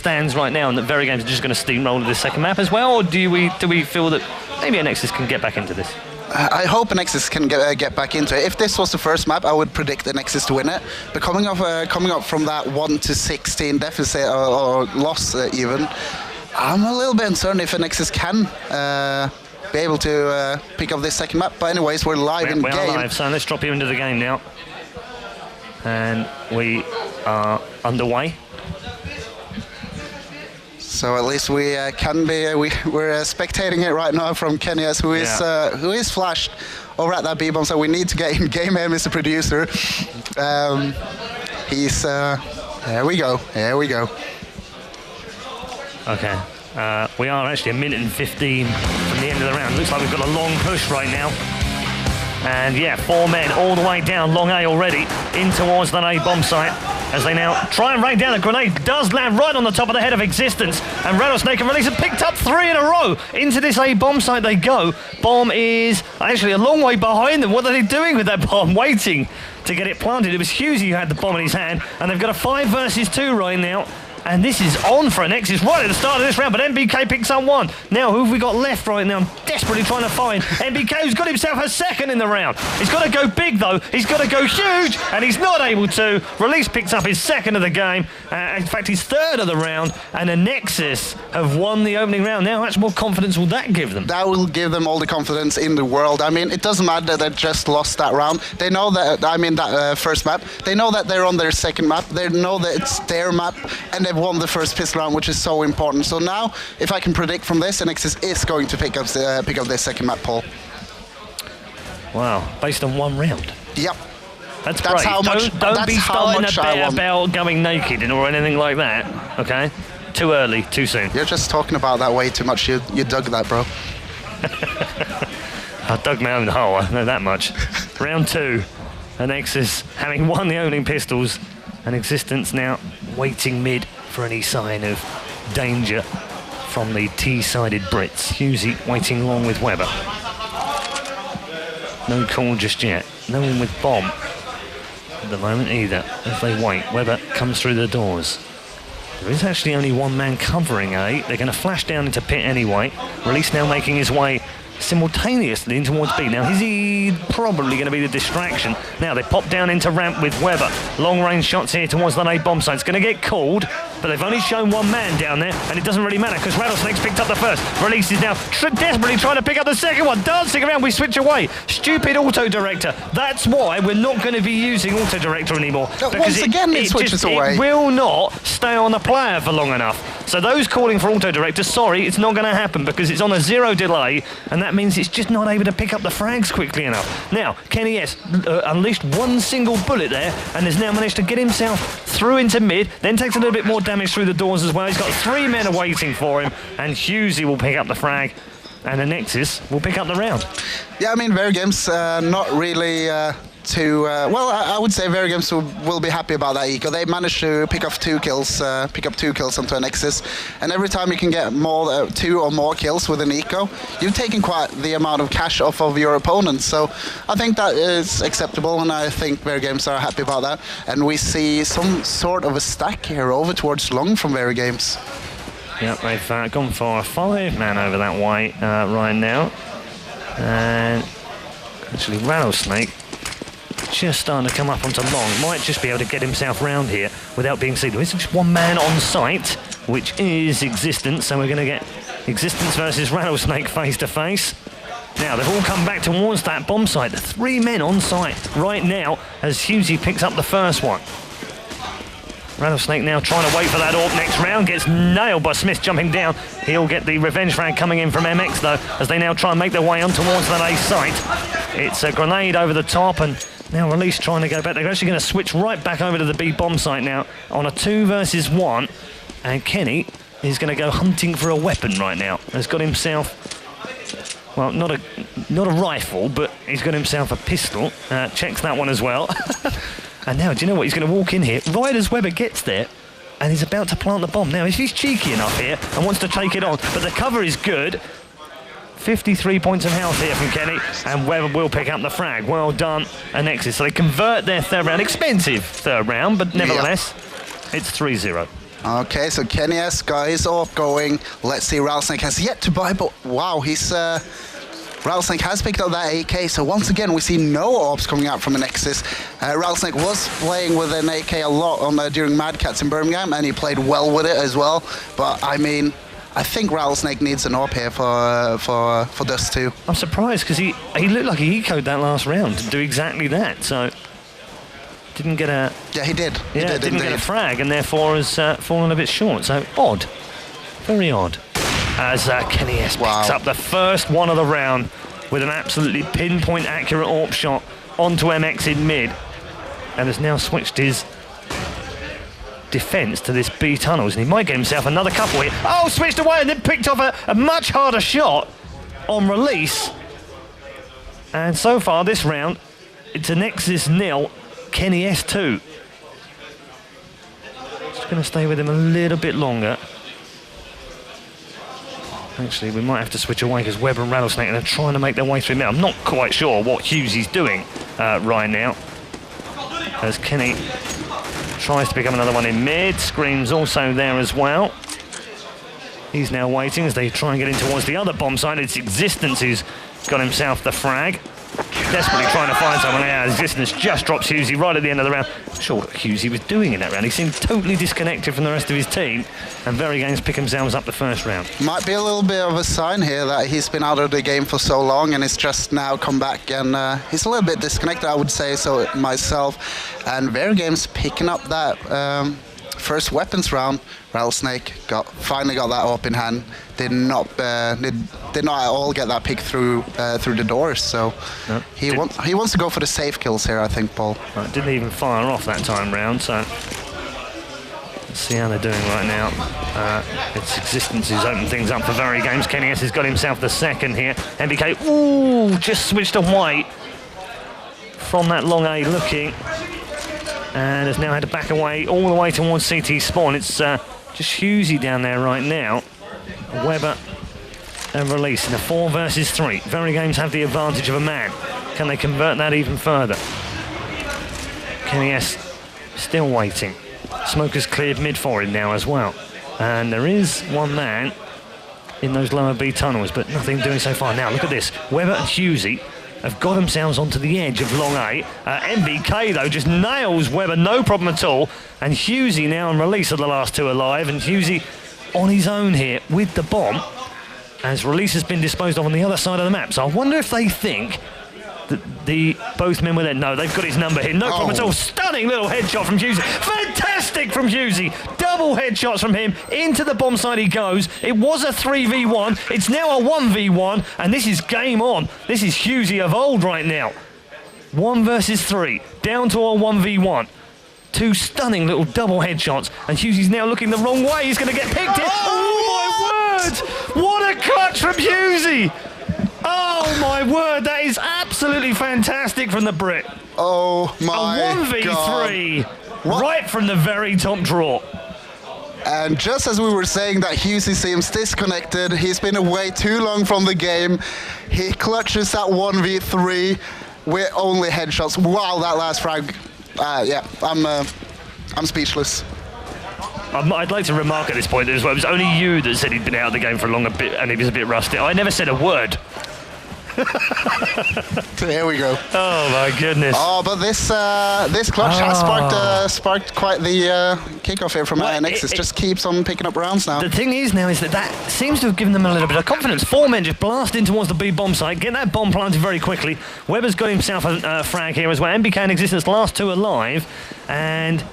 stands right now, and that VeryGames are just going to steamroll this second map as well, or do we feel that maybe Anexis can get back into this? I hope Anexis can get back into it. If this was the first map, I would predict Anexis to win it. But coming up from that 1-16 deficit or loss even, I'm a little bit uncertain if Anexis can be able to pick up this second map. But anyways, we're live in game. We're live, so let's drop you into the game now. And we are underway. So at least we can be. We're spectating it right now from Kenny, who is flashed over at that B-bomb. So we need to get in game. Mr. Producer. He's there we go. There we go. Okay. We are actually 1 minute and 15 from the end of the round. Looks like we've got a long push right now. And yeah, 4 men all the way down long A already in towards that A bomb site as they now try and rain down. A grenade does land right on the top of the head of Existence, and Rattlesnake and Release have picked up 3 in a row. Into this A bomb site they go. Bomb is actually a long way behind them. What are they doing with that bomb? Waiting to get it planted. It was Husey who had the bomb in his hand, and they've got a 5 versus 2 right now. And this is on for Anexis right at the start of this round, but MBK picks up 1. Now, who have we got left right now? I'm desperately trying to find MBK, who's got himself a 2nd in the round. He's got to go big, though. He's got to go huge, and he's not able to. Release picks up his 2nd of the game. In fact, his 3rd of the round, and Anexis have won the opening round. Now, how much more confidence will that give them? That will give them all the confidence in the world. I mean, it doesn't matter that they just lost that round. They know that, that first map. They know that they're on their second map. They know that it's their map, and they've won the first pistol round, which is so important. So now, if I can predict from this, Anexis is going to pick up their second map, Paul. Wow, based on 1 round. Yep. That's great. Don't be starting a bet about going naked or anything like that, okay? Too early, too soon. You're just talking about that way too much. You dug that, bro. I dug my own hole, I know that much. Round 2, Anexis having won the opening pistols, and Existence now waiting mid for any sign of danger from the T-sided Brits. Husey waiting along with Weber. No call just yet. No one with bomb at the moment either, as they wait. Weber comes through the doors. There is actually only 1 man covering A. They're going to flash down into pit anyway. Release now making his way simultaneously in towards B. Now, is he probably going to be the distraction? Now, they pop down into ramp with Weber. Long-range shots here towards that A bomb site. It's going to get called, but they've only shown 1 man down there, and it doesn't really matter because Rattlesnake's picked up the first. Release is now desperately trying to pick up the second one. Dancing around, we switch away. Stupid auto-director. That's why we're not going to be using auto-director anymore. Once again, it switches away. It will not stay on the player for long enough. So those calling for auto-director, sorry, it's not going to happen because it's on a 0 delay, and that means it's just not able to pick up the frags quickly enough. Now, Kenny S unleashed 1 single bullet there, and has now managed to get himself through into mid, then takes a little bit more damage through the doors as well. He's got 3 men waiting for him, and Husey will pick up the frag, and Anexis will pick up the round. Yeah, I mean, VeryGames not really well, I would say VeryGames will be happy about that eco. They managed to pick up 2 kills onto Anexis, and every time you can get more 2 or more kills with an eco, you've taken quite the amount of cash off of your opponents. So I think that is acceptable, and I think VeryGames are happy about that. And we see some sort of a stack here over towards long from VeryGames. Yep, they've gone for a 5-man over that way right now, and actually Rattlesnake just starting to come up onto long. Might just be able to get himself round here without being seen. There's just 1 man on site, which is Existence, so we're going to get Existence versus Rattlesnake face to face. Now, they've all come back towards that bomb site. 3 men on site right now as Husey picks up the first one. Rattlesnake now trying to wait for that AWP next round. Gets nailed by Smith jumping down. He'll get the revenge frag coming in from MX, though, as they now try and make their way on towards that A site. It's a grenade over the top, and now Release trying to go back. They're actually going to switch right back over to the B bomb site now on a 2 versus 1. And Kenny is going to go hunting for a weapon right now. Has got himself, well, not a rifle, but he's got himself a pistol. Checks that one as well. And now, do you know what? He's going to walk in here right as Weber gets there, and he's about to plant the bomb. Now, if he's cheeky enough here and wants to take it on, but the cover is good. 53 points of health here from Kenny, and Weber will pick up the frag. Well done, Anexis. So they convert their 3rd round. Expensive 3rd round, but nevertheless, it's 3-0. Okay, so Kenny S got his AWP going. Let's see, Rattlesnake has yet to buy, but wow, Rattlesnake has picked up that AK, so once again we see no AWPs coming out from Anexis. Rattlesnake was playing with an AK a lot during Mad Cats in Birmingham, and he played well with it as well. But I mean, I think Rattlesnake needs an AWP here for Dust 2. I'm surprised because he looked like he ecoed that last round to do exactly that. So didn't get a... Yeah, he did. Didn't get a frag, and therefore has fallen a bit short. So odd. Very odd. As Kenny S picks up the first one of the round with an absolutely pinpoint accurate AWP shot onto MX in mid, and has now switched his defence to this B tunnels, and he might get himself another couple here. Oh, switched away and then picked off a much harder shot on release. And so far this round, it's Anexis 0, Kenny S 2. Just going to stay with him a little bit longer. Actually, we might have to switch away because Webber and Rattlesnake are trying to make their way through now. I'm not quite sure what Hughesy's doing right now. As Kenny tries to pick up another one in mid. Scream's also there as well. He's now waiting as they try and get in towards the other bomb site. It's Existence who's got himself the frag. Desperately trying to find someone out. Existence just drops Hughesy right at the end of the round. I'm not sure what Hughesy was doing in that round. He seemed totally disconnected from the rest of his team. And VeryGames pick themselves up the first round. Might be a little bit of a sign here that he's been out of the game for so long and it's just now come back, and he's a little bit disconnected, I would say so myself. And VeryGames picking up that first weapons round. Rattlesnake finally got that AWP in hand. Did not at all get that pick through the doors. So no, he wants to go for the safe kills here, I think, Paul. Right, didn't even fire off that time round. So let's see how they're doing right now. It's Existence who's opened things up for VeryGames. Kenny S has got himself the second here. MBK, ooh, just switched away from that long A looking, and has now had to back away all the way towards CT spawn. It's just Hughesy down there right now. Webber and Release in a 4 versus 3. VeryGames have the advantage of a man. Can they convert that even further? Kenny S still waiting. Smoker's cleared mid for him now as well. And there is one man in those lower B tunnels, but nothing doing so far. Now look at this. Webber and Hughesy have got themselves onto the edge of long A. MBK, though, just nails Webber, no problem at all. And Hughesy now on Release are the last two alive. And Hughesy on his own here with the bomb, as Release has been disposed of on the other side of the map. So I wonder if they think that both men were there. No, they've got his number here. No problem at all. Stunning little headshot from Hughesy. Fantastic from Hughesy. Double headshots from him. Into the bomb site he goes. It was a 3v1. It's now a 1v1. And this is game on. This is Hughesy of old right now. 1 versus 3. Down to a 1v1. Two stunning little double headshots. And Hughesy's now looking the wrong way. He's going to get picked here. Oh, my word. What a clutch from Hughesy. Oh my word, that is absolutely fantastic from the Brit. Oh my God. A 1v3 right from the very top draw. And just as we were saying that Hughesy seems disconnected, he's been away too long from the game, he clutches that 1v3 with only headshots. Wow, that last frag. Yeah, I'm speechless. I'd like to remark at this point as well, it was only you that said he'd been out of the game for a longer bit and he was a bit rusty. I never said a word. Here we go. Oh my goodness. Oh, but this clutch has sparked quite the kickoff here from Anexis. Just keeps on picking up rounds now. The thing is now is that seems to have given them a little bit of confidence. 4 men just blast in towards the B bomb site, get that bomb planted very quickly. Webber's got himself a frag here as well. MBK and Existence, last two alive, and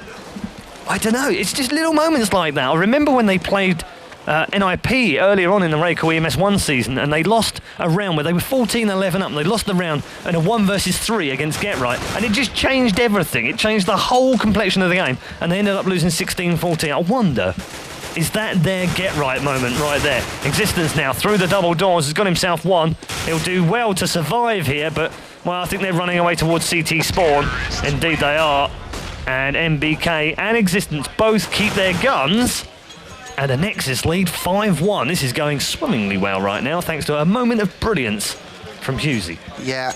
I don't know, it's just little moments like that. I remember when they played NIP earlier on in the VeryGames EMS 1 season, and they lost a round where they were 14-11 up, and they lost the round in a 1 versus 3 against Get Right, and it just changed everything. It changed the whole complexion of the game, and they ended up losing 16-14. I wonder, is that their Get Right moment right there? Existence now through the double doors has got himself one. He'll do well to survive here, but well, I think they're running away towards CT spawn. Indeed they are. And MBK and Existence both keep their guns. And Anexis lead 5-1. This is going swimmingly well right now, thanks to a moment of brilliance from Hughesy. Yeah.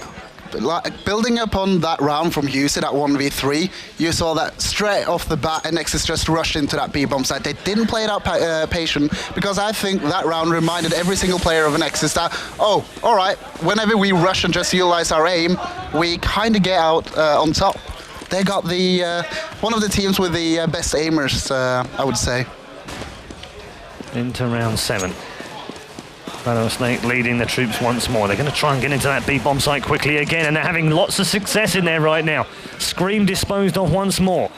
like, building upon that round from Husey, that 1v3, you saw that straight off the bat, Anexis just rushed into that B bomb site. They didn't play it out patient, because I think that round reminded every single player of Anexis that, oh, all right, whenever we rush and just utilize our aim, we kind of get out on top. They got the one of the teams with the best aimers, I would say. Into round 7. Rattlesnake leading the troops once more. They're going to try and get into that B bomb site quickly again, and they're having lots of success in there right now. Scream disposed of once more.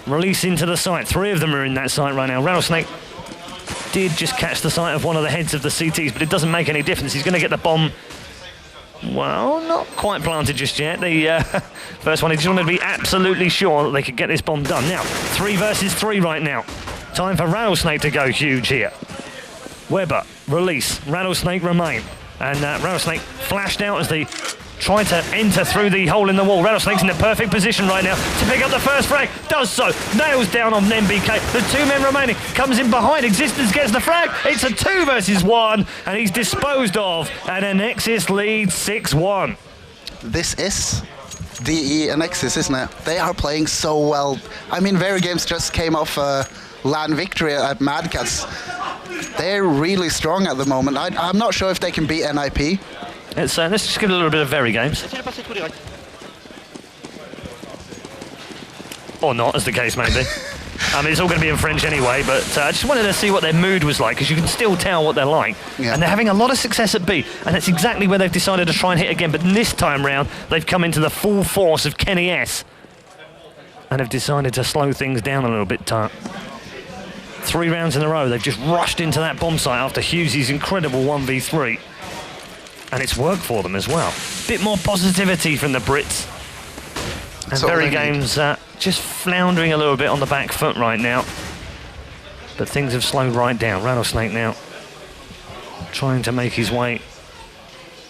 Release into the site. 3 of them are in that site right now. Rattlesnake did just catch the sight of one of the heads of the CTs, but it doesn't make any difference. He's going to get the bomb. Well, not quite planted just yet. The first one, he just wanted to be absolutely sure that they could get this bomb done. Now, 3 versus 3 right now. Time for Rattlesnake to go huge here. Weber, release, Rattlesnake remain. And Rattlesnake flashed out as they try to enter through the hole in the wall. Rattlesnake's in the perfect position right now to pick up the first frag. Does so. Nails down on MBK. There's 2 men remaining. Comes in behind. Existence gets the frag. It's a 2 versus 1. And he's disposed of. And Anexis leads 6-1. This is DE Anexis, isn't it? They are playing so well. I mean, VeryGames just came off a LAN victory at Mad Cats. They're really strong at the moment. I'm not sure if they can beat NIP. Let's just give it a little bit of VeryGames. Or not, as the case may be. I mean, it's all going to be in French anyway, but I just wanted to see what their mood was like, because you can still tell what they're like. Yeah. And they're having a lot of success at B, and that's exactly where they've decided to try and hit again. But this time round, they've come into the full force of Kenny S. And have decided to slow things down a little bit. 3 rounds in a row, they've just rushed into that bomb site after Husey's incredible 1v3. And it's worked for them as well. Bit more positivity from the Brits. And VeryGames just floundering a little bit on the back foot right now. But things have slowed right down. Rattlesnake now trying to make his way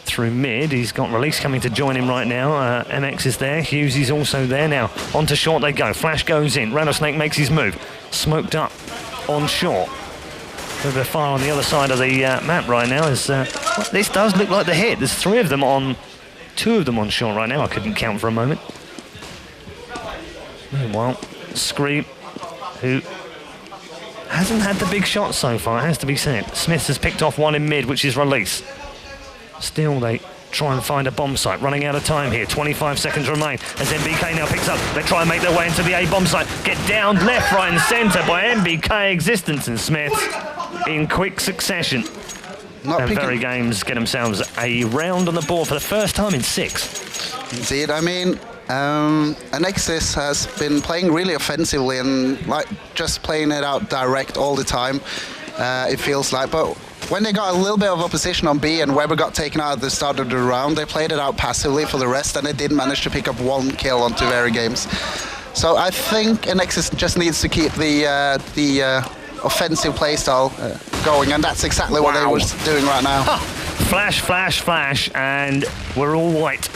through mid. He's got Release coming to join him right now. MX is there. Husey's also there now. On to short they go. Flash goes in. Rattlesnake makes his move. Smoked up on short. A bit far on the other side of the map right now. This does look like the hit. There's 3 of them on, 2 of them on short right now. I couldn't count for a moment. Meanwhile, Scream, who hasn't had the big shot so far, it has to be said. Smith has picked off 1 in mid, which is Release. Still, they try and find a bomb site. Running out of time here. 25 seconds remain as MBK now picks up. They try and make their way into the A bomb site. Get downed left, right and centre by MBK, Existence and Smith in quick succession. And VeryGames get themselves a round on the board for the first time in 6. Indeed, I mean, Anexis has been playing really offensively and like just playing it out direct all the time, it feels like. But when they got a little bit of opposition on B and Weber got taken out at the start of the round, they played it out passively for the rest, and they did manage to pick up 1 kill onto VeryGames. So I think Anexis just needs to keep the offensive playstyle going, and that's exactly what they were doing right now. Huh. Flash, flash, flash, and we're all white,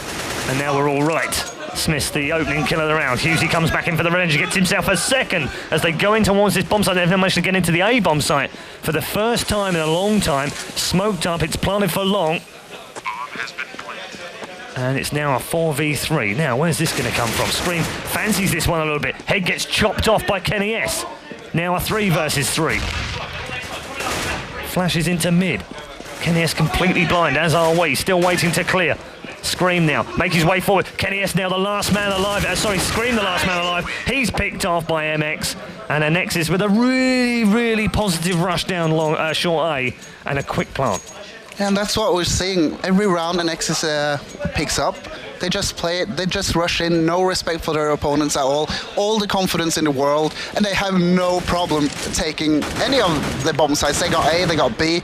and now we're all right. Smith's the opening kill of the round. Husey comes back in for the revenge. He gets himself a second as they go in towards this bomb site. They've now managed to get into the A bomb site for the first time in a long time. Smoked up, it's planted for long. And it's now a 4v3. Now, where's this going to come from? Scream fancies this one a little bit. Head gets chopped off by Kenny S. Now a 3 versus 3. Flashes into mid. Kenny S completely blind, as are we. Still waiting to clear. Scream now, make his way forward. Kenny S now the last man alive. Scream the last man alive. He's picked off by MX. And Anexis with a really, really positive rush down short A and a quick plant. Yeah, and that's what we're seeing. Every round Anexis picks up. They just play it, they just rush in, no respect for their opponents at all the confidence in the world, and they have no problem taking any of the bomb sites. They got A, they got B.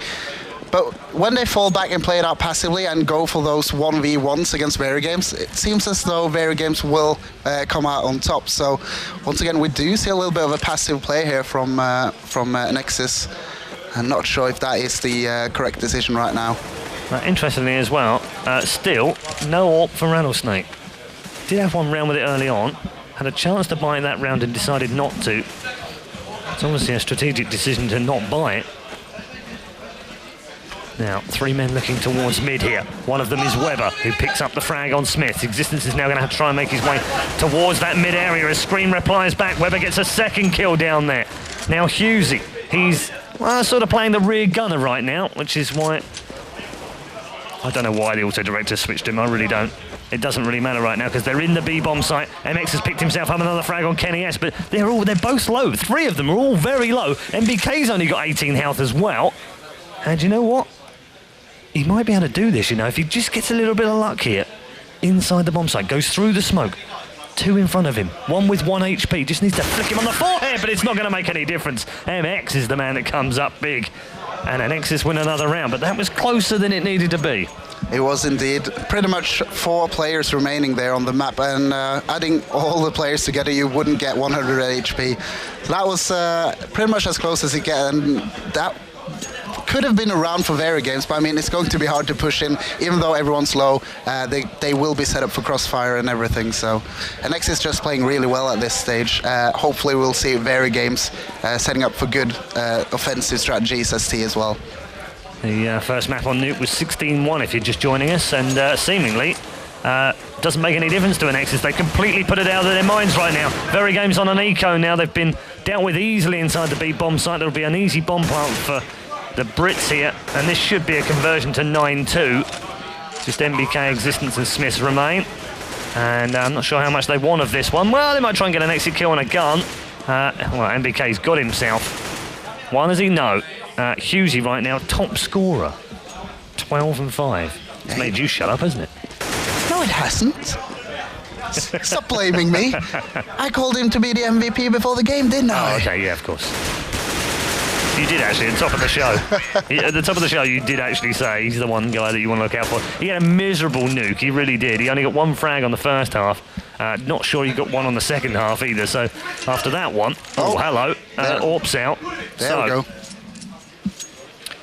But when they fall back and play it out passively and go for those 1v1s against VeryGames, it seems as though VeryGames will come out on top. So once again, we do see a little bit of a passive play here from Anexis. I'm not sure if that is the correct decision right now. Interestingly as well, still no AWP for Rattlesnake. Did have 1 round with it early on, had a chance to buy that round and decided not to. It's obviously a strategic decision to not buy it. Now, 3 men looking towards mid here. One of them is Weber, who picks up the frag on Smith. Existence is now going to have to try and make his way towards that mid area as Scream replies back. Weber gets a second kill down there. Now, Husey, he's sort of playing the rear gunner right now, which is why... I don't know why the auto director switched him, I really don't. It doesn't really matter right now because they're in the B-bomb site. MX has picked himself up another frag on Kenny S, but they're both low. 3 of them are all very low. MBK's only got 18 health as well. And you know what? He might be able to do this, you know, if he just gets a little bit of luck here. Inside the bomb site, goes through the smoke. 2 in front of him, 1 with 1 HP. Just needs to flick him on the forehead, but it's not going to make any difference. MX is the man that comes up big. And Anexis win another round, but that was closer than it needed to be. It was indeed. Pretty much 4 players remaining there on the map, and adding all the players together, you wouldn't get 100 HP. That was pretty much as close as it gets, and that could have been a round for VeryGames, but I mean, it's going to be hard to push in, even though everyone's low. They will be set up for crossfire and everything, so Anexis is just playing really well at this stage. Hopefully we'll see VeryGames setting up for good offensive strategies ST as well. The first map on Nuke was 16-1 if you're just joining us, and seemingly doesn't make any difference to Anexis. They completely put it out of their minds right now. VeryGames on an eco now. They've been dealt with easily inside the B bomb site. There'll be an easy bomb plant for the Brits here, and this should be a conversion to 9-2. Just MBK, Existence and Smiths remain, and I'm not sure how much they want of this one. Well, they might try and get an exit kill on a gun. Well, MBK's got himself one, as he no. Husey right now, top scorer, 12 and 5. It's made you shut up, hasn't it? No, it hasn't. Stop blaming me. I called him to be the MVP before the game, didn't I? Oh, okay, yeah, of course. You did actually, at the top of the show. At the top of the show, you did actually say he's the one guy that you want to look out for. He had a miserable nuke, he really did. He only got 1 frag on the first half. Not sure he got 1 on the second half either. So after that one, hello, AWP's out. There we go.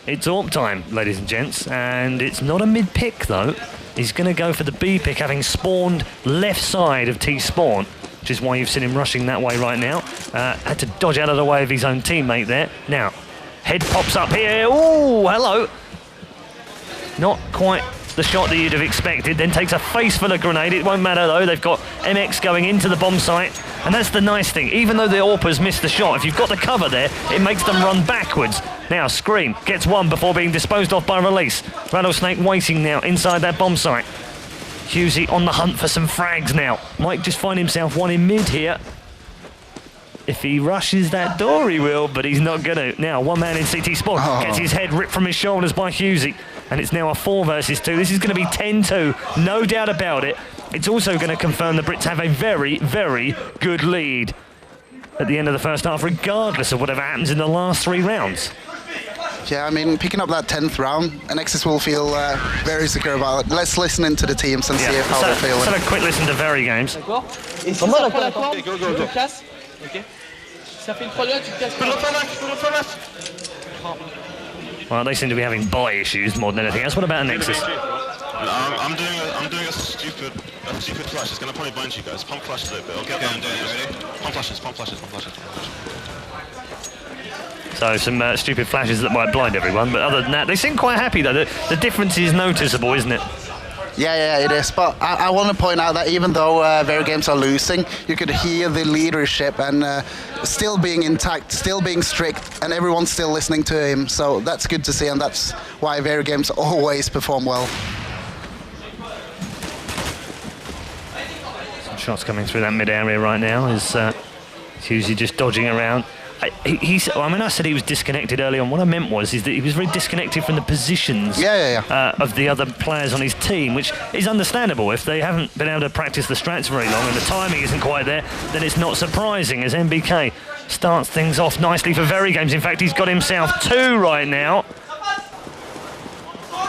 It's AWP time, ladies and gents, and it's not a mid-pick though. He's going to go for the B pick, having spawned left side of T-spawn, which is why you've seen him rushing that way right now. Had to dodge out of the way of his own teammate there. Now, head pops up here. Oh, hello. Not quite the shot that you'd have expected. Then takes a face full of grenade. It won't matter though. They've got MX going into the bomb site. And that's the nice thing. Even though the AWPers missed the shot, if you've got the cover there, it makes them run backwards. Now, Scream gets 1 before being disposed of by release. Rattlesnake waiting now inside that bomb site. Husey on the hunt for some frags now. Might just find himself 1 in mid here. If he rushes that door, he will, but he's not going to. Now, 1 man in CT spawn gets his head ripped from his shoulders by Husey. And it's now a 4 versus 2. This is going to be 10-2, no doubt about it. It's also going to confirm the Brits have a very, very good lead at the end of the first half, regardless of whatever happens in the last 3 rounds. Yeah, I mean, picking up that 10th round, Anexis will feel very secure about it. Let's listen into the teams and see how they're feeling. Let's have a quick listen to VeryGames. Well, they seem to be having buy issues more than anything else. What about Anexis? I'm doing a stupid flash. It's going to probably blind you guys. Pump flashes a bit. I'll get down there. Pump flashes. So some stupid flashes that might blind everyone, but other than that, they seem quite happy though. The difference is noticeable, isn't it? Yeah, it is. But I want to point out that even though VeryGames are losing, you could hear the leadership and still being intact, still being strict, and everyone's still listening to him. So that's good to see, and that's why VeryGames always perform well. Some shots coming through that mid area right now as Husey just dodging around. I said he was disconnected early on. What I meant is that he was very disconnected from the positions of the other players on his team, which is understandable. If they haven't been able to practice the strats very long and the timing isn't quite there, then it's not surprising as MBK starts things off nicely for VeryGames. In fact, he's got himself 2 right now.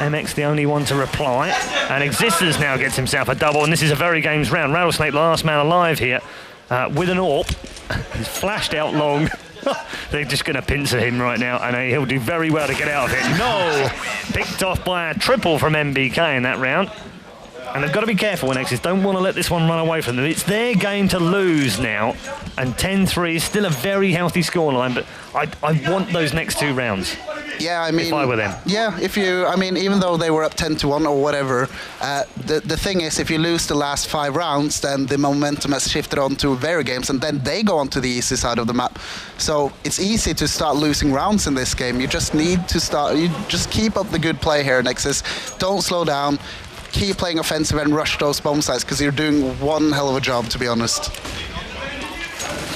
MX the only one to reply, and Existence now gets himself a double, and this is a VeryGames round. Rattlesnake, the last man alive here, with an AWP. He's flashed out long. They're just going to pincer him right now, and he'll do very well to get out of it. No! Picked off by a triple from MBK in that round. And they've got to be careful, Anexis. Don't want to let this one run away from them. It's their game to lose now, and 10-3 is still a very healthy scoreline, but I want those next 2 rounds. Yeah, I mean, if I were them. Yeah, I mean, even though they were up 10-1 or whatever, the thing is, if you lose the last 5 rounds, then the momentum has shifted on to VeryGames, and then they go on to the easy side of the map. So it's easy to start losing rounds in this game. You just need to you just keep up the good play here, Anexis. Don't slow down. Keep playing offensive and rush those bomb sites, because you're doing one hell of a job, to be honest.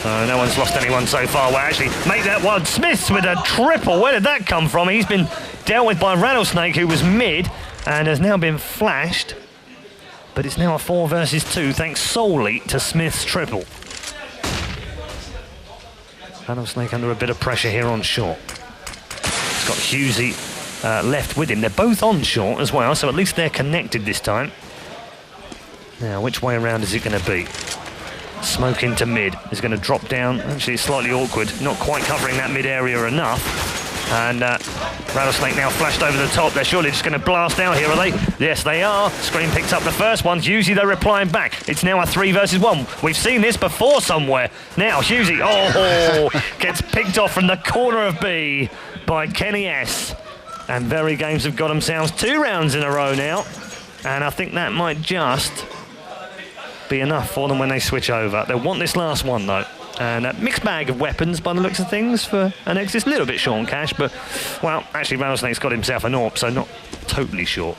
So no one's lost anyone so far. Well, actually, make that one. Smiths with a triple. Where did that come from? He's been dealt with by Rattlesnake, who was mid and has now been flashed. But it's now a 4 versus 2, thanks solely to Smith's triple. Rattlesnake under a bit of pressure here on short. He's got Husey left with him. They're both on short as well, so at least they're connected this time. Now, which way around is it going to be? Smoke into mid is going to drop down. Actually, it's slightly awkward, not quite covering that mid area enough. And Rattlesnake now flashed over the top. They're surely just going to blast out here, are they? Yes, they are. Scream picks up the first one. Husey, they're replying back. It's now a 3 versus 1. We've seen this before somewhere. Now, Husey, gets picked off from the corner of B by Kenny S. And VeryGames have got themselves 2 rounds in a row now. And I think that might just be enough for them when they switch over. They'll want this last one, though. And a mixed bag of weapons by the looks of things for Anexis. A little bit short on cash, but, well, actually Rattlesnake's got himself an AWP, so not totally short.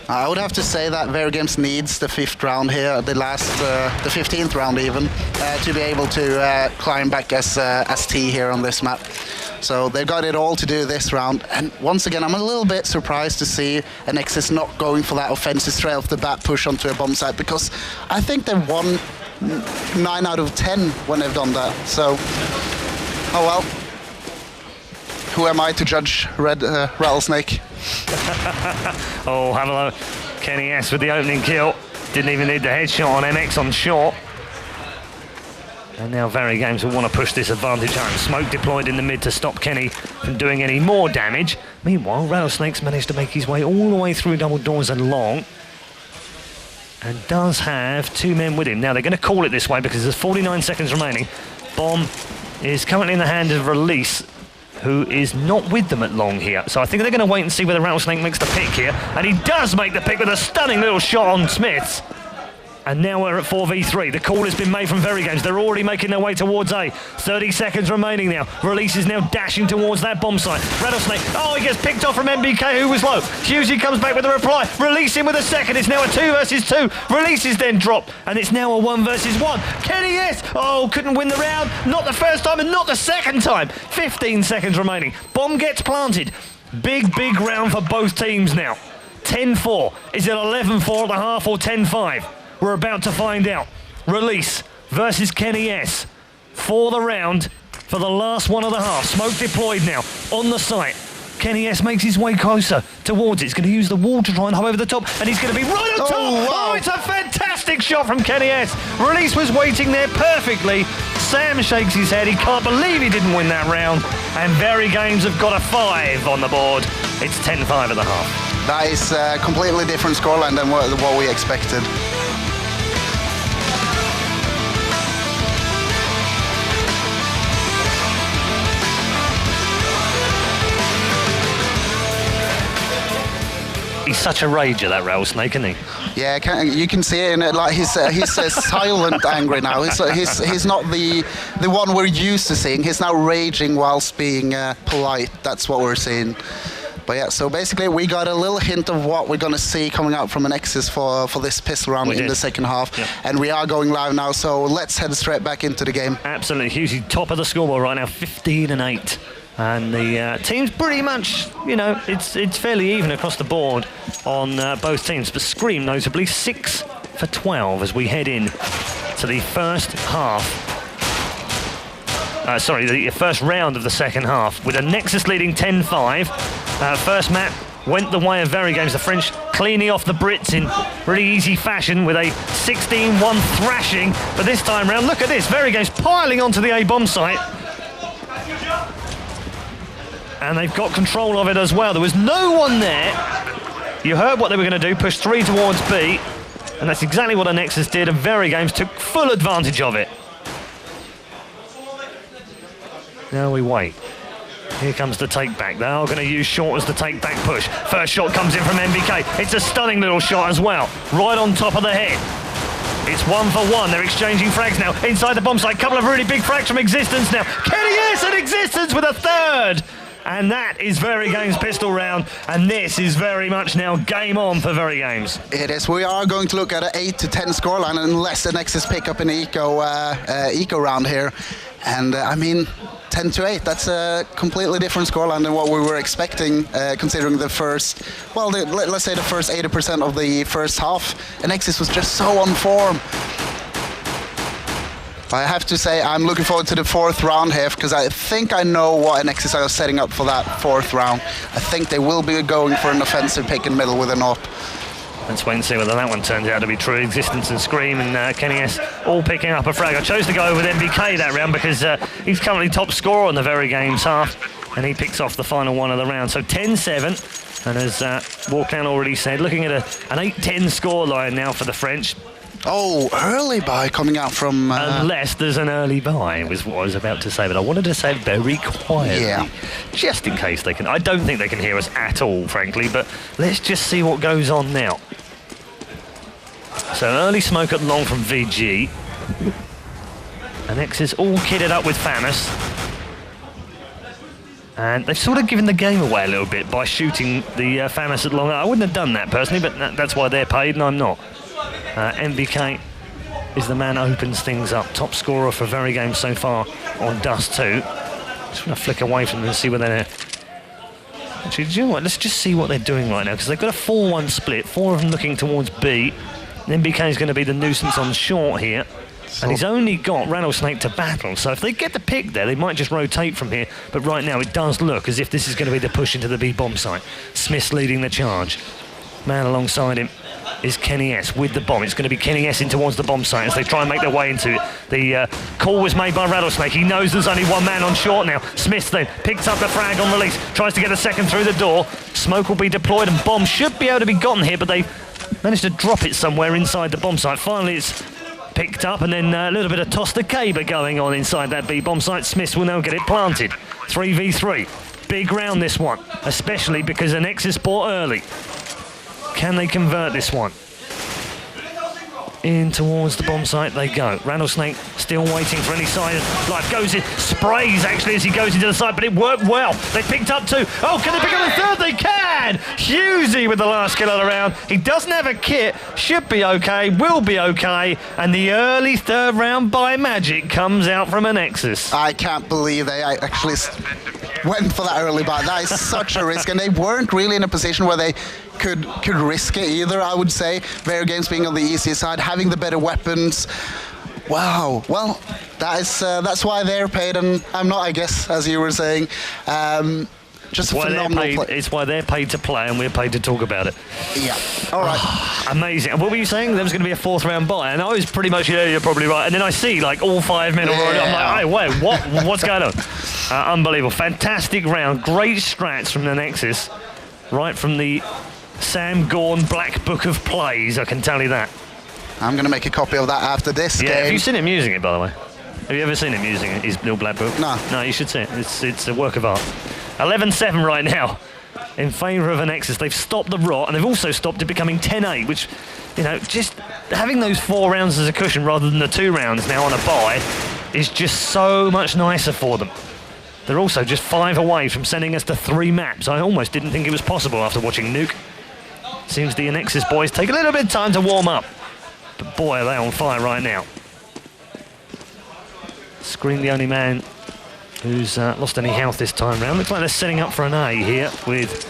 I would have to say that VeryGames needs the 5th round here, the 15th round even, to be able to climb back as T here on this map. So they've got it all to do this round, and once again I'm a little bit surprised to see Anexis not going for that offensive straight off the bat push onto a bomb site, because I think they've won 9 out of 10 when they've done that. So, oh well. Who am I to judge Rattlesnake? Oh, have a look. Kenny S with the opening kill. Didn't even need the headshot on MX on short. And now VeryGames will want to push this advantage home. Smoke deployed in the mid to stop Kenny from doing any more damage. Meanwhile, Rattlesnake's managed to make his way all the way through double doors and long. And does have 2 men with him. Now, they're going to call it this way because there's 49 seconds remaining. Bomb is currently in the hand of Release, who is not with them at long here. So I think they're going to wait and see whether Rattlesnake makes the pick here. And he does make the pick with a stunning little shot on Smiths. And now we're at 4v3. The call has been made from VeryGames. They're already making their way towards A. 30 seconds remaining now. Release is now dashing towards that bomb site. Rattlesnake, he gets picked off from MBK, who was low. Husey comes back with a reply. Release in with a second. It's now a 2 versus 2. Release is then dropped, and it's now a 1 versus 1. Kenny S, couldn't win the round. Not the first time and not the second time. 15 seconds remaining. Bomb gets planted. Big round for both teams now. 10-4. Is it 11-4 at the half or 10-5? We're about to find out. Release versus Kenny S for the round, for the last one of the half. Smoke deployed now on the site. Kenny S makes his way closer towards it. He's going to use the wall to try and hop over the top, and he's going to be right on top. Wow. It's a fantastic shot from Kenny S. Release was waiting there perfectly. Sam shakes his head. He can't believe he didn't win that round. And VeryGames have got a 5 on the board. It's 10-5 at the half. That is a completely different scoreline than what we expected. He's such a rager, that Rattlesnake, isn't he? Yeah, you can see it in it. Like he's silent angry now. He's not the one we're used to seeing. He's now raging whilst being polite. That's what we're seeing. But yeah, so basically we got a little hint of what we're going to see coming out from Anexis for this pistol round in the second half. Yep. And we are going live now, so let's head straight back into the game. Absolutely. Husey top of the scoreboard right now, 15-8. And the team's pretty much, it's fairly even across the board on both teams. But Scream, notably, 6 for 12 as we head in to the first half. The first round of the second half, with Anexis leading 10-5. First map went the way of VeryGames. The French cleaning off the Brits in really easy fashion with a 16-1 thrashing. But this time round, look at this, VeryGames piling onto the A bomb site. And they've got control of it as well. There was no one there. You heard what they were going to do, push 3 towards B. And that's exactly what Anexis did, and VeryGames took full advantage of it. Now we wait. Here comes the take back. They are going to use short as the take back push. First shot comes in from MBK. It's a stunning little shot as well. Right on top of the head. It's 1 for 1. They're exchanging frags now. Inside the bomb site. Couple of really big frags from Existence now. KDS and Existence with a third. And that is VeryGames pistol round. And this is very much now game on for VeryGames. It is. We are going to look at an 8 to 10 scoreline unless Anexis pick up an eco round here. And I mean, 10 to 8. That's a completely different scoreline than what we were expecting, considering the first, well, let's say the first 80% of the first half. Anexis was just so on form. I have to say I'm looking forward to the 4th round here because I think I know what Anexis are setting up for that 4th round. I think they will be going for an offensive pick in middle with an AWP. Let's wait and see whether that one turns out to be true. Existence and Scream and Kenny S all picking up a frag. I chose to go with MBK that round because he's currently top scorer on the VeryGames half, and he picks off the final one of the round. So 10-7, and as Walkdown already said, looking at an 8-10 scoreline now for the French. Oh, early buy coming out from... Unless there's an early buy, was what I was about to say, but I wanted to say it very quietly, just in case they can. I don't think they can hear us at all, frankly, but let's just see what goes on now. So early smoke at long from VG. Anexis all kitted up with Famus. And they've sort of given the game away a little bit by shooting the Famus at long. I wouldn't have done that personally, but that's why they're paid and I'm not. MBK is the man who opens things up. Top scorer for VeryGames so far on Dust 2. Just want to flick away from them and see where they're... Actually, do you know what? Let's just see what they're doing right now, because they've got a 4-1 split. 4 of them looking towards B. MBK is going to be the nuisance on short here. And he's only got Rattlesnake to battle. So if they get the pick there, they might just rotate from here. But right now, it does look as if this is going to be the push into the B bomb site. Smith's leading the charge. Man alongside him is Kenny S with the bomb. It's going to be Kenny S in towards the bomb site as they try and make their way into it. The call was made by Rattlesnake. He knows there's only one man on short now. Smith then picks up the frag on release, tries to get a second through the door. Smoke will be deployed and bomb should be able to be gotten here, but they managed to drop it somewhere inside the bomb site. Finally, it's picked up, and then a little bit of toss the caber going on inside that B bomb site. Smith will now get it planted. 3v3. Big round this one, especially because Anexis bought early. Can they convert this one? In towards the bomb site they go. Rattlesnake still waiting for any sign of life. Goes in, sprays actually as he goes into the site, but it worked well. They picked up 2. Oh, can they pick up a 3rd? They can! Husey with the last kill of the round. He doesn't have a kit. Should be okay, will be okay. And the early 3rd round by Magic comes out from Anexis. I can't believe they actually went for that early buy. That is such a risk, and they weren't really in a position where they could risk it either, I would say. VeryGames being on the easier side, having the better weapons. Wow. Well, that's why they're paid, and I'm not, I guess, as you were saying. Just a phenomenal play. It's why they're paid to play and we're paid to talk about it. Yeah. All right. Amazing. And what were you saying? There was going to be a 4th round buy, and I was pretty much, yeah, you're probably right. And then I see like all 5 men already. I'm like, hey, wait, what's going on? Unbelievable. Fantastic round. Great strats from the Anexis. Right from the Sam Gorn Black Book of Plays, I can tell you that. I'm going to make a copy of that after this game. Have you seen him using it, by the way? Have you ever seen him using it, his little black book? No. No, you should see it. It's a work of art. 11-7 right now in favour of Anexis. They've stopped the rot, and they've also stopped it becoming 10-8, which, you know, just having those 4 rounds as a cushion rather than the 2 rounds now on a bye is just so much nicer for them. They're also just 5 away from sending us to 3 maps. I almost didn't think it was possible after watching Nuke. Seems the Anexis boys take a little bit of time to warm up. But boy, are they on fire right now. Scream the only man who's lost any health this time round. Looks like they're setting up for an A here with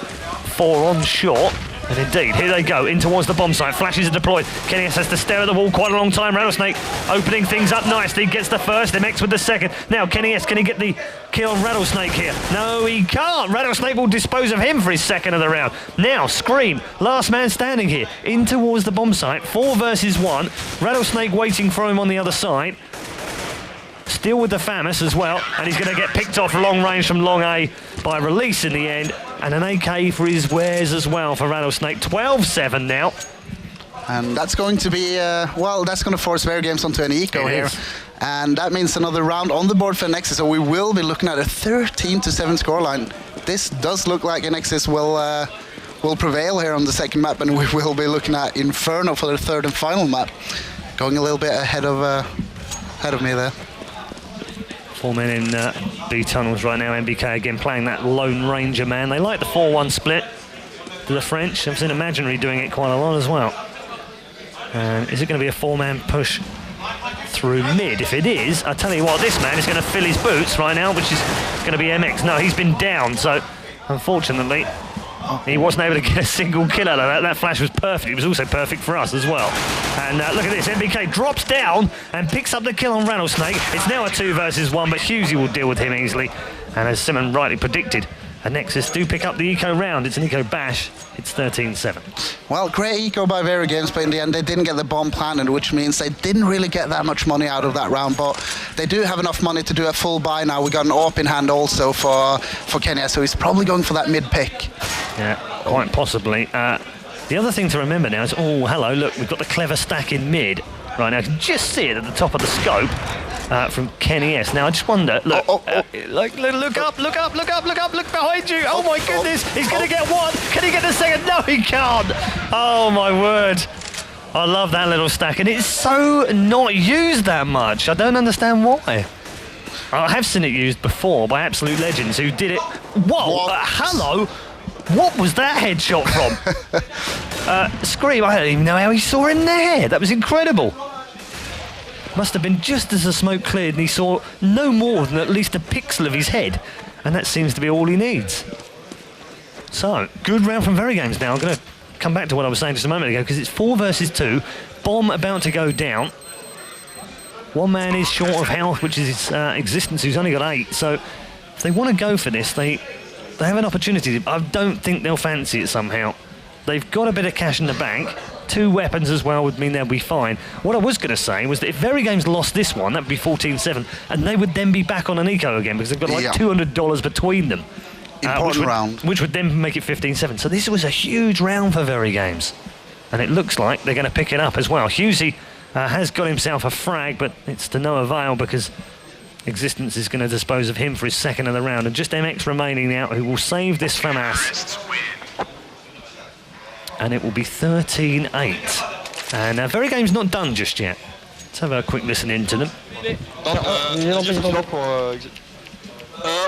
4 on short. And indeed, here they go, in towards the bomb site. Flashes are deployed. Kenny S has to stare at the wall quite a long time. Rattlesnake opening things up nicely. Gets the first, MX with the second. Now, Kenny S, can he get the kill on Rattlesnake here? No, he can't. Rattlesnake will dispose of him for his 2nd of the round. Now, Scream, last man standing here, in towards the bomb site. 4 versus 1. Rattlesnake waiting for him on the other side. Still with the Famus as well, and he's going to get picked off long range from long A by release in the end, and an AK for his wares as well for Rattlesnake. 12-7 now. And that's going to be, well, that's going to force VeryGames onto an eco here. And that means another round on the board for Anexis. So we will be looking at a 13-7 scoreline. This does look like Anexis will prevail here on the second map, and we will be looking at Inferno for the third and final map. Going a little bit ahead of me there. 4 men in B tunnels right now. MBK again playing that Lone Ranger man. They like the 4-1 split. The French, I've seen Imaginary doing it quite a lot as well. And is it going to be a 4-man push through mid? If it is, I tell you what, this man is going to fill his boots right now, which is going to be MX. No, he's been down, so unfortunately he wasn't able to get a single kill out of that. That flash was perfect. It was also perfect for us as well. And look at this, MBK drops down and picks up the kill on Rattlesnake. It's now a 2 versus 1, but Husey will deal with him easily. And as Simon rightly predicted, Anexis do pick up the eco round. It's an eco bash. It's 13-7. Well, great eco by VeryGames, but in the end they didn't get the bomb planted, which means they didn't really get that much money out of that round. But they do have enough money to do a full buy now. We got an AWP in hand also for Kenya, so he's probably going for that mid pick. Yeah, quite possibly. The other thing to remember now is, oh, hello, look, we've got the clever stack in mid right now. I can just see it at the top of the scope from Kenny S. Now, I just wonder, look, look up, look behind you. Oh, my goodness, he's going to get one. Can he get the second? No, he can't. Oh, my word. I love that little stack, and it's so not used that much. I don't understand why. I have seen it used before by absolute legends who did it. Whoa, hello. What was that headshot from? Scream, I don't even know how he saw in there. That was incredible. Must have been just as the smoke cleared and he saw no more than at least a pixel of his head. And that seems to be all he needs. So, good round from VeryGames now. I'm going to come back to what I was saying just a moment ago, because it's 4 versus 2. Bomb about to go down. One man is short of health, which is his existence, who's only got 8. So, if they want to go for this, they have an opportunity. I don't think they'll fancy it somehow. They've got a bit of cash in the bank. 2 weapons as well would mean they'll be fine. What I was going to say was that if VeryGames lost this one, that would be 14-7, and they would then be back on an eco again, because they've got like $200 between them. Round. Which would then make it 15-7. So this was a huge round for VeryGames. And it looks like they're going to pick it up as well. Husey has got himself a frag, but it's to no avail because Existence is going to dispose of him for his second of the round. And just MX remaining now, who will save this FAMAS. And it will be 13-8. And VeryGames not done just yet. Let's have a quick listen into them.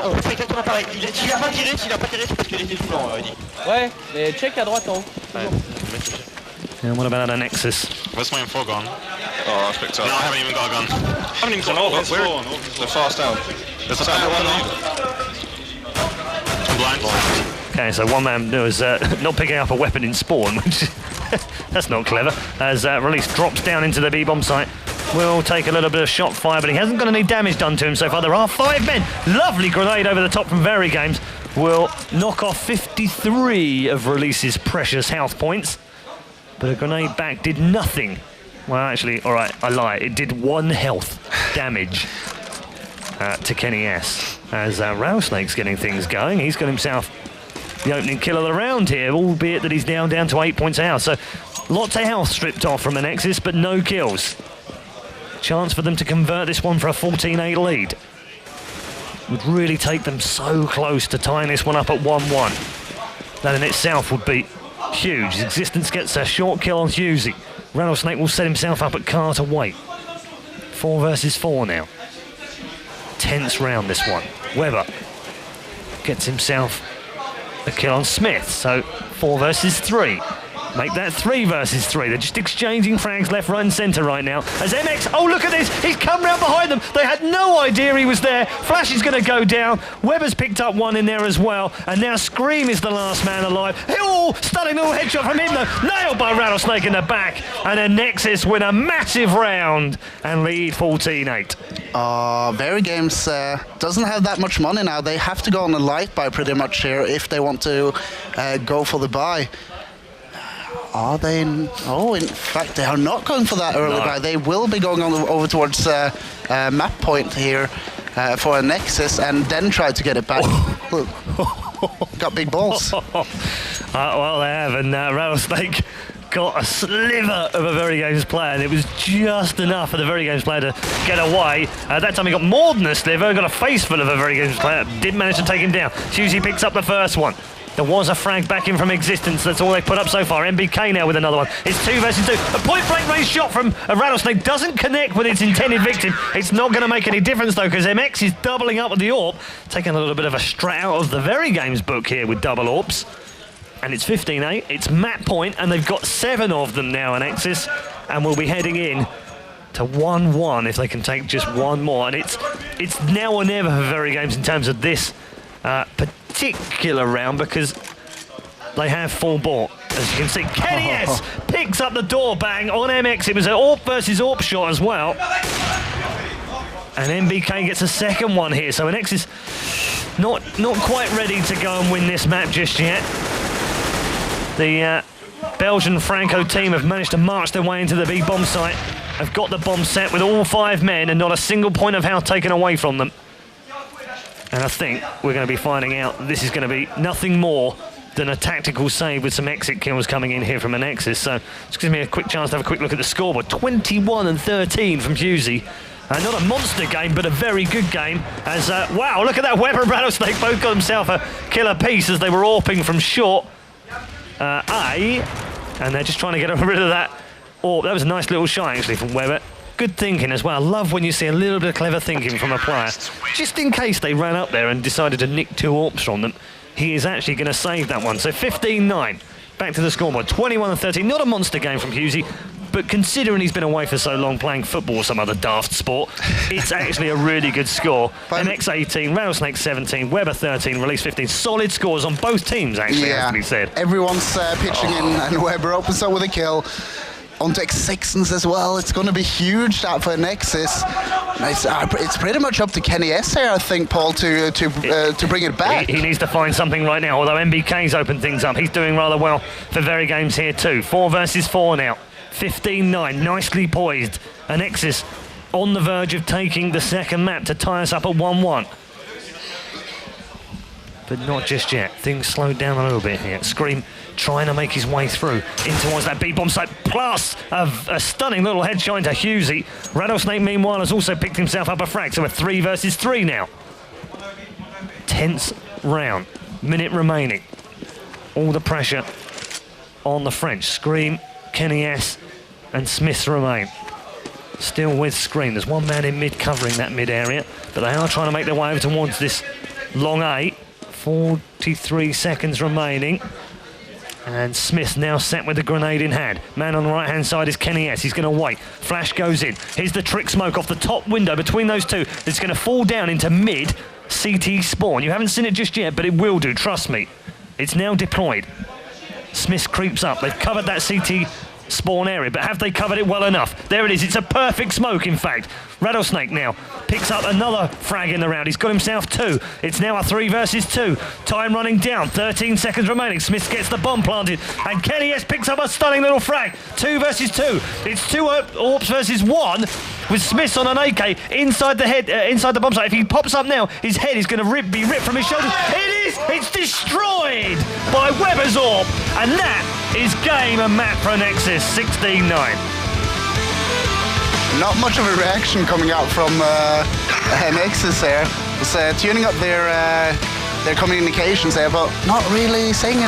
On fait exactement pareil. S'il a pas tiré, c'est parce qu'il était tout blanc, il dit. Ouais, mais check à droite en haut. And what about Anexis? Where's my info gone? Oh, I picked up. No, I haven't even got a gun. I haven't even got a gun. They're fast down. There's a one now. I'm blind. Okay, so one man was not picking up a weapon in spawn, which that's not clever. As Release drops down into the B-bomb site. Will take a little bit of shot fire, but he hasn't got any damage done to him so far. There are 5 men. Lovely grenade over the top from VeryGames. Will knock off 53 of Release's precious health points. But a grenade back did nothing. Well, actually, all right, I lie. It did 1 health damage to Kenny S. As Rattlesnake's getting things going. He's got himself the opening kill of the round here, albeit that he's down to 8 points out. So lots of health stripped off from Anexis, but no kills. Chance for them to convert this one for a 14-8 lead. Would really take them so close to tying this one up at 1-1. That in itself would be huge. Existence gets a short kill on Husey. Rattlesnake will set himself up at Carter Wait. 4 versus 4 now. Tense round this one. Weber gets himself a kill on Smith. So 4 versus 3. Make that 3 versus 3. They're just exchanging frags left, right and centre right now. As MX, oh look at this, he's come round behind them. They had no idea he was there. Flash is going to go down. Weber's picked up 1 in there as well. And now Scream is the last man alive. Oh, stunning little headshot from him though. Nailed by Rattlesnake in the back. And Anexis win a massive round and lead 14-8. VeryGames doesn't have that much money now. They have to go on a light buy pretty much here if they want to go for the buy. Are they? Oh, in fact, they are not going for that early buy. They will be going on over towards map point here for Anexis and then try to get it back. Got big balls. Well, they have, and Rattlesnake got a sliver of a VeryGames player, and it was just enough for the VeryGames player to get away. That time he got more than a sliver, got a face full of a VeryGames player, didn't manage to take him down. Husey picks up the first one. There was a frag back in from existence. That's all they've put up so far. MBK now with another one. It's 2 versus 2. A point-blank range shot from a Rattlesnake doesn't connect with its intended victim. It's not going to make any difference, though, because MX is doubling up with the AWP, taking a little bit of a strat out of the VeryGames book here with double AWPs. And it's 15-8. It's map point, and they've got 7 of them now, Anexis, and we'll be heading in to 1-1 if they can take just one more. And it's now or never for VeryGames in terms of this particular round, because they have full ball. As you can see, Kenny S picks up the door bang on MX. It was an AWP versus AWP shot as well. And MBK gets a second one here. So MX is not quite ready to go and win this map just yet. The Belgian Franco team have managed to march their way into the B bomb site. Have got the bomb set with all 5 men and not a single point of health taken away from them. And I think we're going to be finding out this is going to be nothing more than a tactical save with some exit kills coming in here from Anexis. So just gives me a quick chance to have a quick look at the scoreboard. 21-13 from Husey. Not a monster game, but a very good game. As wow, look at that. Weber and Rattlesnake both got themselves a killer piece as they were AWPing from short A. And they're just trying to get rid of that. Oh, that was a nice little shot actually from Weber. Good thinking as well. I love when you see a little bit of clever thinking from a player. Just in case they ran up there and decided to nick 2 AWPs from them, he is actually going to save that one. So 15-9. Back to the scoreboard. 21-13. Not a monster game from Husey, but considering he's been away for so long playing football or some other daft sport, it's actually a really good score. MX 18, Rattlesnake 17, Weber 13, Release 15. Solid scores on both teams, actually, has to be said. Everyone's pitching in, and Weber opens up with a kill. Onto X6s as well. It's going to be huge that for Anexis. It's pretty much up to Kenny S here, I think, Paul, to bring it back. He needs to find something right now, although MBK's opened things up. He's doing rather well for VeryGames here too. 4 versus 4 now. 15-9, nicely poised. Anexis on the verge of taking the second map to tie us up at 1-1. But not just yet. Things slowed down a little bit here. Scream trying to make his way through in towards that B-bomb site, plus a stunning little headshot into Husey. Rattlesnake, meanwhile, has also picked himself up a frag, so we're 3 versus 3 now. Tense round, minute remaining. All the pressure on the French. Scream, Kenny S, and Smith remain. Still with Scream. There's one man in mid covering that mid area, but they are trying to make their way over towards this long A. 43 seconds remaining. And Smith now set with the grenade in hand. Man on the right-hand side is Kenny S. He's going to wait. Flash goes in. Here's the trick smoke off the top window between those two. It's going to fall down into mid CT spawn. You haven't seen it just yet, but it will do, trust me. It's now deployed. Smith creeps up. They've covered that CT spawn area, but have they covered it well enough? There it is. It's a perfect smoke, in fact. Rattlesnake now picks up another frag in the round. He's got himself 2. It's now a 3 versus 2. Time running down. 13 seconds remaining. Smith gets the bomb planted, and Kenny S picks up a stunning little frag. 2 versus 2. It's 2 AWPs versus 1, with Smith on an AK inside the head, inside the bomb site. If he pops up now, his head is going to be ripped from his shoulders. It is. It's destroyed by Weber's AWP, and that is game and map for Anexis. 16-9. Not much of a reaction coming out from Anexis there. It's tuning up their communications there, but not really saying anything.